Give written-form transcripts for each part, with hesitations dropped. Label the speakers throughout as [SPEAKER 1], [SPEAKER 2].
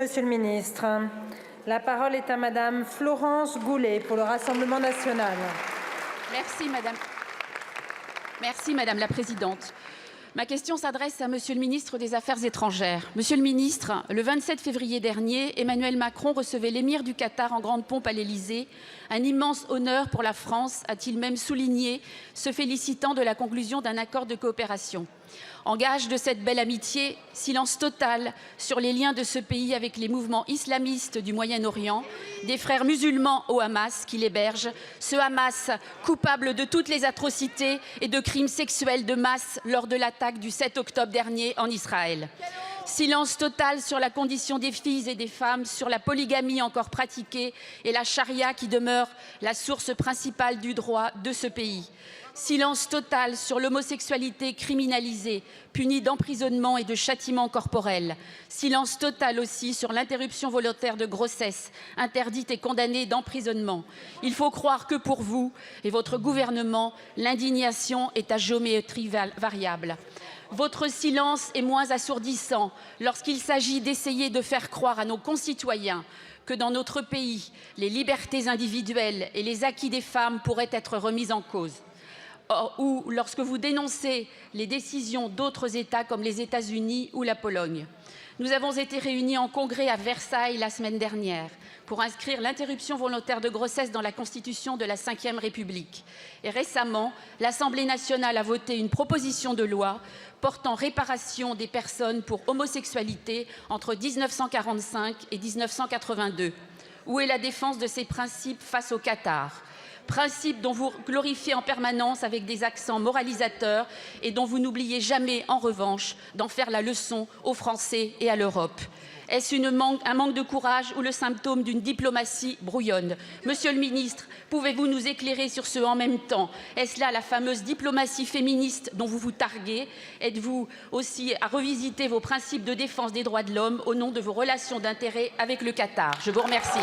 [SPEAKER 1] Monsieur le ministre, la parole est à Madame Florence Goulet pour le Rassemblement national.
[SPEAKER 2] Merci Madame la Présidente. Ma question s'adresse à Monsieur le ministre des Affaires étrangères. Monsieur le ministre, le 27 février dernier, Emmanuel Macron recevait l'émir du Qatar en grande pompe à l'Élysée. Un immense honneur pour la France, a-t-il même souligné, se félicitant de la conclusion d'un accord de coopération. En gage de cette belle amitié, silence total sur les liens de ce pays avec les mouvements islamistes du Moyen-Orient, des frères musulmans au Hamas qui l'hébergent, ce Hamas coupable de toutes les atrocités et de crimes sexuels de masse lors de l'attaque du 7 octobre dernier en Israël. Silence total sur la condition des filles et des femmes, sur la polygamie encore pratiquée et la charia qui demeure la source principale du droit de ce pays. Silence total sur l'homosexualité criminalisée, punie d'emprisonnement et de châtiment corporel. Silence total aussi sur l'interruption volontaire de grossesse, interdite et condamnée d'emprisonnement. Il faut croire que pour vous et votre gouvernement, l'indignation est à géométrie variable. Votre silence est moins assourdissant lorsqu'il s'agit d'essayer de faire croire à nos concitoyens que dans notre pays, les libertés individuelles et les acquis des femmes pourraient être remis en cause. Ou lorsque vous dénoncez les décisions d'autres États comme les États-Unis ou la Pologne. Nous avons été réunis en congrès à Versailles la semaine dernière pour inscrire l'interruption volontaire de grossesse dans la Constitution de la Ve République. Et récemment, l'Assemblée nationale a voté une proposition de loi portant réparation des personnes pour homosexualité entre 1945 et 1982. Où est la défense de ces principes face au Qatar ? Principe dont vous glorifiez en permanence avec des accents moralisateurs et dont vous n'oubliez jamais, en revanche, d'en faire la leçon aux Français et à l'Europe. Est-ce un manque de courage ou le symptôme d'une diplomatie brouillonne? Monsieur le ministre, pouvez-vous nous éclairer sur ce « en même temps » ? Est-ce là la fameuse diplomatie féministe dont vous vous targuez? Êtes-vous aussi à revisiter vos principes de défense des droits de l'homme au nom de vos relations d'intérêt avec le Qatar? Je vous remercie.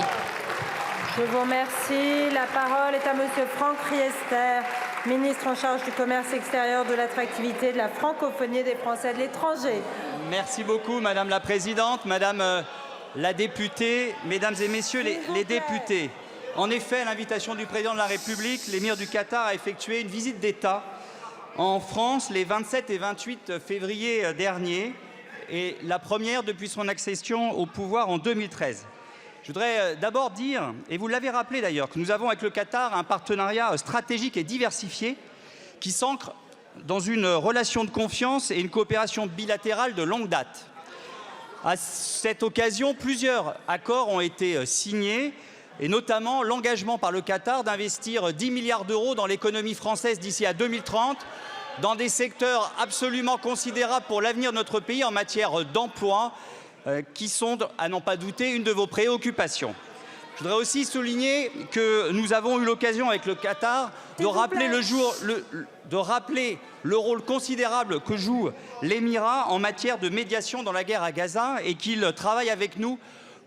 [SPEAKER 1] Je vous remercie. La parole est à Monsieur Franck Riester, ministre en charge du commerce extérieur, de l'attractivité, de la francophonie des Français de l'étranger.
[SPEAKER 3] Merci beaucoup, Madame la Présidente, Madame la députée, Mesdames et Messieurs les députés. En effet, à l'invitation du Président de la République, l'émir du Qatar a effectué une visite d'État en France les 27 et 28 février dernier, et la première depuis son accession au pouvoir en 2013. Je voudrais d'abord dire, et vous l'avez rappelé d'ailleurs, que nous avons avec le Qatar un partenariat stratégique et diversifié qui s'ancre dans une relation de confiance et une coopération bilatérale de longue date. À cette occasion, plusieurs accords ont été signés, et notamment l'engagement par le Qatar d'investir 10 milliards d'euros dans l'économie française d'ici à 2030, dans des secteurs absolument considérables pour l'avenir de notre pays en matière d'emploi, qui sont, à n'en pas douter, une de vos préoccupations. Je voudrais aussi souligner que nous avons eu l'occasion avec le Qatar de rappeler le rôle considérable que joue l'Émirat en matière de médiation dans la guerre à Gaza et qu'il travaille avec nous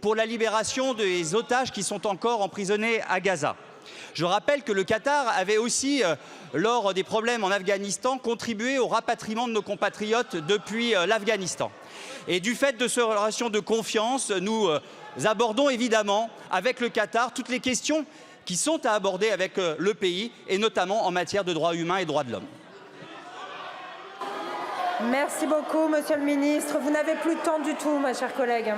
[SPEAKER 3] pour la libération des otages qui sont encore emprisonnés à Gaza. Je rappelle que le Qatar avait aussi, lors des problèmes en Afghanistan, contribué au rapatriement de nos compatriotes depuis l'Afghanistan. Et du fait de ces relations de confiance, nous abordons évidemment avec le Qatar toutes les questions qui sont à aborder avec le pays, et notamment en matière de droits humains et droits de l'homme.
[SPEAKER 1] Merci beaucoup, Monsieur le ministre. Vous n'avez plus de temps du tout, ma chère collègue.